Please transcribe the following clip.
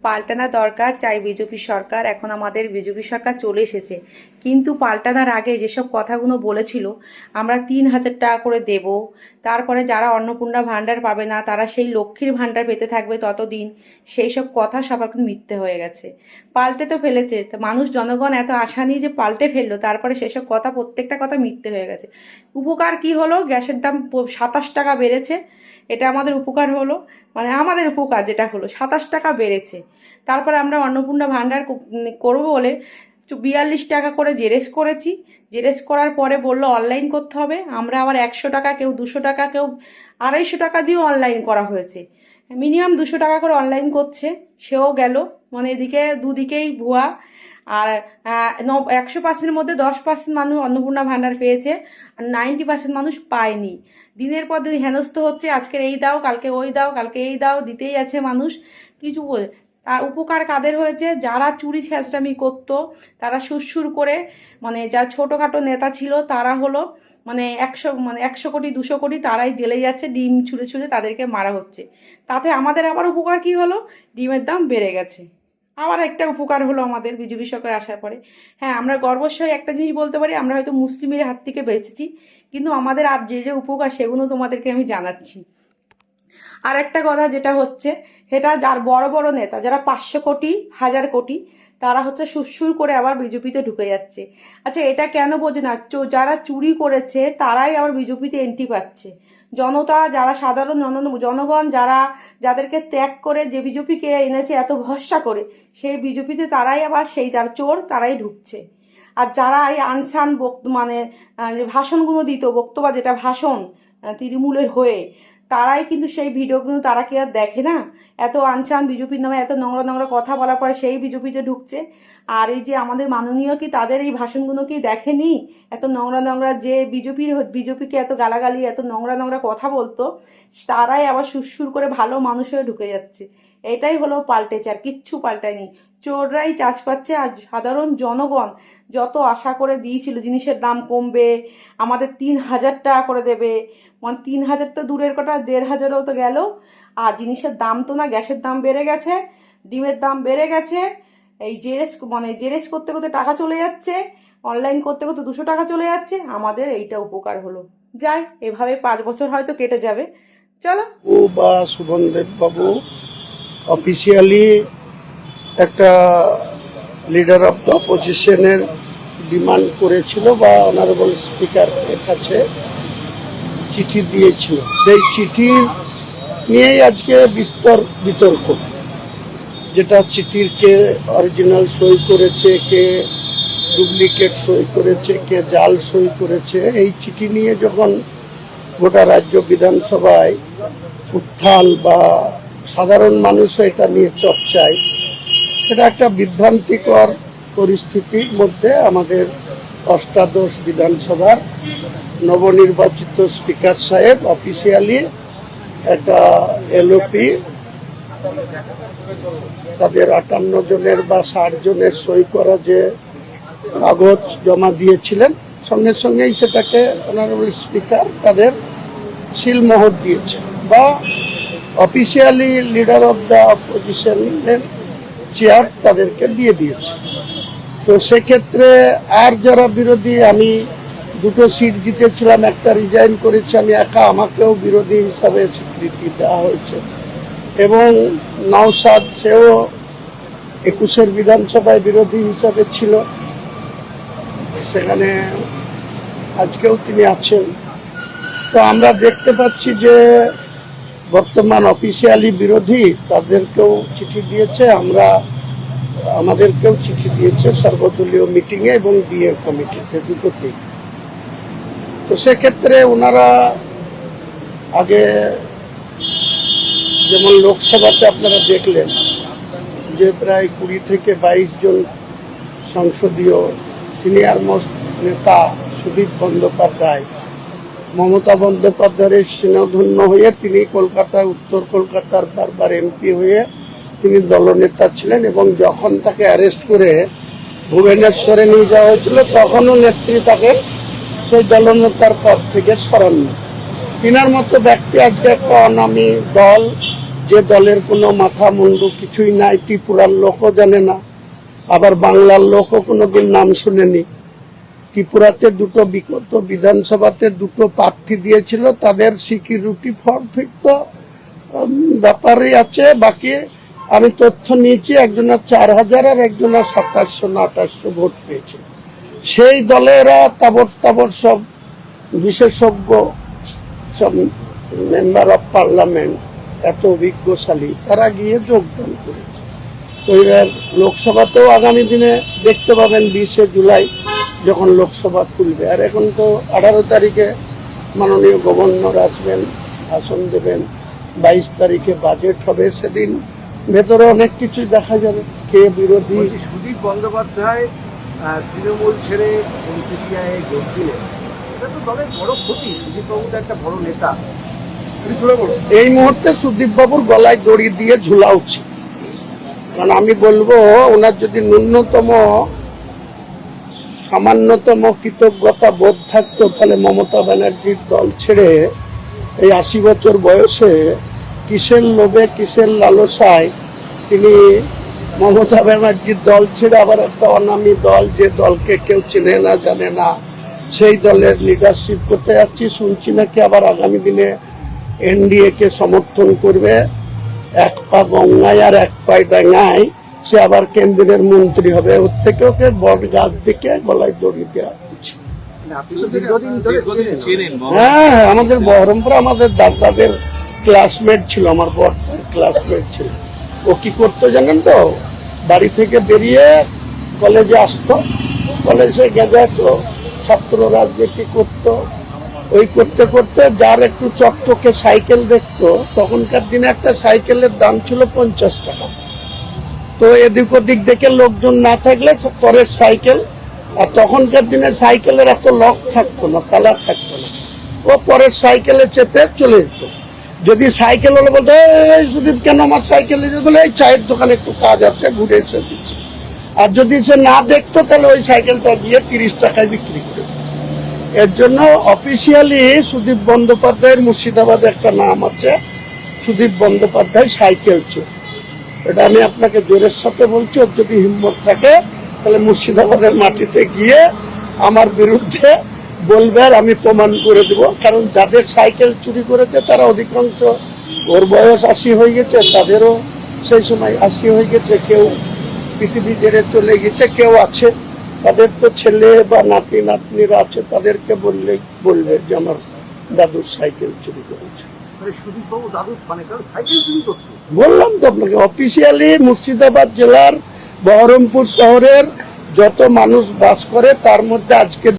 পাল্টানো দরকার, চাই বিজেপি সরকার। এখন আমাদের বিজেপি সরকার চলে এসেছে, কিন্তু পাল্টানোর আগে যেসব কথাগুলো বলেছিল, আমরা 3,000 টাকা করে দেব, তারপরে যারা অন্নপূর্ণা ভাণ্ডার পাবে না তারা সেই লক্ষ্মীর ভাণ্ডার পেতে থাকবে ততদিন, সেই সব কথা সব এখন মিথ্যে হয়ে গেছে। পাল্টে তো ফেলেছে, তো মানুষ জনগণ এত আশা নিয়ে যে পাল্টে ফেললো, তারপরে সেসব কথা প্রত্যেকটা কথা মিথ্যে হয়ে গেছে। উপকার কি হলো? গ্যাসের দাম 27 টাকা বেড়েছে, এটা আমাদের উপকার হলো, মানে আমাদের উপকার যেটা হলো 27 টাকা বেড়েছে। তারপরে আমরা অন্নপূর্ণা ভাণ্ডার করবো বলে 42 টাকা করে জেরেস করেছি। জেরেস করার পরে বললো অনলাইন করতে হবে, আমরা আবার 100 টাকা, কেউ 200 টাকা, কেউ 250 টাকা দিয়েও অনলাইন করা হয়েছে। মিনিমাম 200 টাকা করে অনলাইন করছে, সেও গেল। মানে এদিকে দুদিকেই ভুয়া। আর 100%-এর মধ্যে 10% মানুষ অন্নপূর্ণা ভাণ্ডার পেয়েছে, আর 90% মানুষ পায়নি। দিনের পর দিন হেনস্থ হচ্ছে, আজকের এই দাও, কালকে ওই দাও, কালকে এই দাও, দিতেই আছে মানুষ। কিছু তার উপকার কাদের হয়েছে? যারা চুরি ছেঁচড়ামি করতো, তারা সুরসুর করে, মানে যা ছোটোখাটো নেতা ছিল তারা হলো মানে 100 কোটি 200 কোটি তারাই জেলে যাচ্ছে, ডিম ছুঁড়ে ছুঁড়ে তাদেরকে মারা হচ্ছে। তাতে আমাদের আবার উপকার কি হলো? ডিমের দাম বেড়ে গেছে। আবার একটা উপকার হলো আমাদের বিজেপি সরকার আসার পরে। হ্যাঁ, আমরা গর্বসই একটা জিনিস বলতে পারি, আমরা হয়তো মুসলিমের হাত থেকে বেঁচেছি, কিন্তু আমাদের আর যে যে উপকার সেগুলো তোমাদেরকে আমি জানাচ্ছি। আর একটা কথা যেটা হচ্ছে, সেটা যার বড় বড় নেতা যারা 500 কোটি 1000 কোটি, তারা হচ্ছে সুরসুর করে আবার বিজেপিতে ঢুকে যাচ্ছে। আচ্ছা, এটা কেন বোঝে না? যারা চুরি করেছে তারাই আবার বিজেপিতে এন্ট্রি পাচ্ছে। জনতা, যারা সাধারণ জনগণ, যাদেরকে ত্যাগ করে যে বিজেপিকে এনেছে এত ভরসা করে, সেই বিজেপিতে তারাই আবার, সেই যারা চোর তারাই ঢুকছে। আর যারা এই আনসান মানে ভাষণগুলো দিত, বক্তব্য যেটা ভাষণ তৃণমূলের হয়ে, তারাই কিন্তু সেই ভিডিওগুলো তারা কি আর দেখে না? এত আনচান বিজেপির নামে এত নোংরা নোংরা কথা বলার পরে সেই বিজেপিতে ঢুকছে। আর এই যে আমাদের মাননীয় কি তাদের এই ভাষণগুলো কি দেখেনি? এত নোংরা নোংরা যে বিজেপিকে এত গালাগালি, এত নোংরা নোংরা কথা বলতো, তারাই আবার সুরসুর করে ভালো মানুষ হয়ে ঢুকে যাচ্ছে। এটাই হলো পাল্টেছে, আর কিচ্ছু পাল্টায়নি। চোররাই চাষ পাচ্ছে, আর সাধারণ জনগণ যত আশা করে দিয়েছিল জিনিসের দাম কমবে, আমাদের 3,000 টাকা করে দেবে, মানে 3,000 তো দূরের কথা, 1,500ও তো গেল। আর জিনিসের দাম তো না, গ্যাসের দাম বেড়ে গেছে, ডিমের দাম বেড়ে গেছে। এই জেরেস করতে করতে টাকা চলে যাচ্ছে, অনলাইন করতে করতে 200 টাকা চলে যাচ্ছে। আমাদের এইটা উপকার হলো। যাই, এভাবে 5 বছর হয়তো কেটে যাবে। চলো। ও বা শুভনদেব বাবু অফিসিয়ালি একটা লিডার অফ দ্য অপোজিশনের ডিমান্ড করেছিল বা অনারেবল স্পিকারের কাছে চিঠি দিয়েছিল। সেই চিঠির নিয়েই আজকে বিতর্ক, যেটা চিঠির কে অরিজিনাল সই করেছে, কে ডুপ্লিকেট সই করেছে, কে জাল সই করেছে, এই চিঠি নিয়ে যখন গোটা রাজ্য বিধানসভায় উত্থাল বা সাধারণ মানুষও এটা নিয়ে চর্চায়, এটা একটা বিভ্রান্তিকর পরিস্থিতির মধ্যে আমাদের অষ্টাদশ বিধানসভার নবনির্বাচিত স্পিকার সাহেব অফিসিয়ালি একটা এলওপি তাদের 58 জনের বা 60 জনের সই করা যে কাগজ জমা দিয়েছিলেন, সঙ্গে সঙ্গেই সেটাকে অনারেবল স্পিকার তাদের সিলমোহর দিয়েছে বা অফিসিয়ালি লিডার অফ দ্য অপোজিশনের চেয়ার তাদেরকে দিয়ে দিয়েছে। তো সেক্ষেত্রে আর যারা বিরোধী, আমি 2টো সিট জিতেছিলাম, একটা রিজাইন করেছি আমি একা, আমাকেও বিরোধী হিসাবে স্বীকৃতি দেওয়া হয়েছে। এবং নওশাদ, সেও 21-এর বিধানসভায় বিরোধী হিসাবে ছিল, সেখানে আজকেও তিনি আছেন। তো আমরা দেখতে পাচ্ছি যে বর্তমান অফিসিয়ালি বিরোধী তাদেরকেও চিঠি দিয়েছে, আমাদেরকেও চিঠি দিয়েছে সর্বদলীয় মিটিংয়ে এবং বিএ কমিটিতে, দুটোতেই। তো সেক্ষেত্রে ওনারা আগে যেমন লোকসভাতে আপনারা দেখলেন যে প্রায় 20 থেকে 22 জন সংসদীয় সিনিয়র মোস্ট নেতা সুদীপ বন্দ্যোপাধ্যায় মমতা বন্দ্যোপাধ্যায়ের স্নেহধন্য হয়ে তিনি কলকাতায়, উত্তর কলকাতার বারবার এমপি হয়ে তিনি দলনেতা ছিলেন, এবং যখন তাকে অ্যারেস্ট করে ভুবনেশ্বরে নিয়ে যাওয়া হয়েছিল তখনও নেত্রী তাকে সেই দলনেতার পদ থেকে সরাননি। তিনার মতো ব্যক্তি আজকে একটা অনামী দল যে দলের কোনো মাথা মুন্ডু কিছুই নাই, ত্রিপুরার লোকও জানে না, আবার বাংলার লোকও কোনোদিন নাম শুনেনি। ত্রিপুরাতে দুটো বিগত বিধানসভাতে দুটো প্রার্থী দিয়েছিল, তাদের সিকিউরিটি ফর্ফিক্ত ব্যাপারই আছে। বাকি আমি তথ্য নিয়েছি, একজনের 4000 আর একজনের 2700 না 2800 ভোট পেয়েছে। সেই দলেরা তাবড় সব বিশেষজ্ঞ, সব মেম্বার অফ পার্লামেন্ট, এত অভিজ্ঞশালী, তারা গিয়ে যোগদান করেছে। তো এবার লোকসভাতেও আগামী দিনে দেখতে পাবেন 20শে জুলাই যখন লোকসভা খুলবে। আর এখন তো 18 তারিখে মাননীয় গভর্নর আসবেন, ভাষণ দেবেন, 22 তারিখে বাজেট হবে, সেদিন ভেতরে অনেক কিছু দেখা যাবে, কে বিরোধী। সুদীপ বন্দ্যোপাধ্যায় তৃণমূল ছেড়ে এনসিপিআই যোগ দিলেন, এটা তো দলের বড় ক্ষতি। সুদীপ বাবু তো একটা বড় নেতা, এই মুহূর্তে সুদীপ বাবুর গলায় দড়ি দিয়ে ঝুলা উচিত। কারণ আমি বলবো, ওনার যদি ন্যূনতম সামান্যতম কৃতজ্ঞতা বোধ থাকতো, তাহলে মমতা ব্যানার্জির দল ছেড়ে এই 80 বছর বয়সে কিসের লোভে কিসের লালসায় তিনি মমতা ব্যানার্জির দল ছেড়ে আবার একটা অনামী দল, যে দলকে কেউ চেনে না জানে না, সেই দলের লিডারশিপ করতে যাচ্ছি। শুনছি নাকি আবার আগামী দিনে এনডিএ কে সমর্থন করবে। এক পা গঙ্গায় আর এক পায়ে ডাঙ্গায়, সে আবার কেন্দ্রের মন্ত্রী হবে। ওর থেকে ওকে বট গাছ দেখে গলায় দড়ি দেওয়া উচিত। আপনি তো দীর্ঘদিন ধরে চেনেন। হ্যাঁ, আমাদের বহরমপুরে আমাদের দাদাদের ক্লাসমেট ছিল, আমার বড়দার ক্লাসমেট ছিল। ও কি করতো জানেন তো, বাড়ি থেকে বেরিয়ে কলেজে আসতো, কলেজে গেজাতো, ছাত্র রাজনীতি করতো। ওই করতে করতে যার একটু চকচকে সাইকেল দেখতো, তখনকার দিনে একটা সাইকেলের দাম ছিল 50 টাকা। তো এদিক ওদিক দেখে লোকজন না থাকলে পরের সাইকেল, আর তখনকার দিনে সাইকেলের এত লক থাকতো না, তালা থাকতো না, ও পরের সাইকেলে চেপে চলে যেত। যদি সাইকেল হলে বলতো, এই সুদীপ কেন আমার সাইকেলে যেত, বলে এই চায়ের দোকানে একটু কাজ আছে, ঘুরে এসে দিচ্ছে। আর যদি সে না দেখতো, তাহলে ওই সাইকেলটা গিয়ে 30 টাকায় বিক্রি করে দিত। এর জন্য অফিসিয়ালি সুদীপ বন্দ্যোপাধ্যায়ের মুর্শিদাবাদে একটা নাম আছে, সুদীপ বন্দ্যোপাধ্যায় সাইকেল চোর। এটা আমি আপনাকে জোরের সাথে বলছি, ওর যদি হিম্মত থাকে তাহলে মুর্শিদাবাদের মাটিতে গিয়ে আমার বিরুদ্ধে বলবে, আর আমি প্রমাণ করে দেব। কারণ যাদের সাইকেল চুরি করেছে তারা অধিকাংশ, ওর বয়স 80 হয়ে গেছে, তাদেরও সেই সময় 80 হয়ে গেছে, কেউ পৃথিবী ছেড়ে চলে গেছে, কেউ আছে, তাদের তো ছেলে বা নাতি নাতনিরা আছে, তাদেরকে বলবে যে আমার দাদুর সাইকেল চুরি করেছে। সুদীপ বাবু দাদু মানে সাইকেল চুরি করছে। বললাম তো আপনাকে, অফিসিয়ালি মুর্শিদাবাদ জেলার বহরমপুর শহরের যত মানুষ বাস করে তার মধ্যে আজকে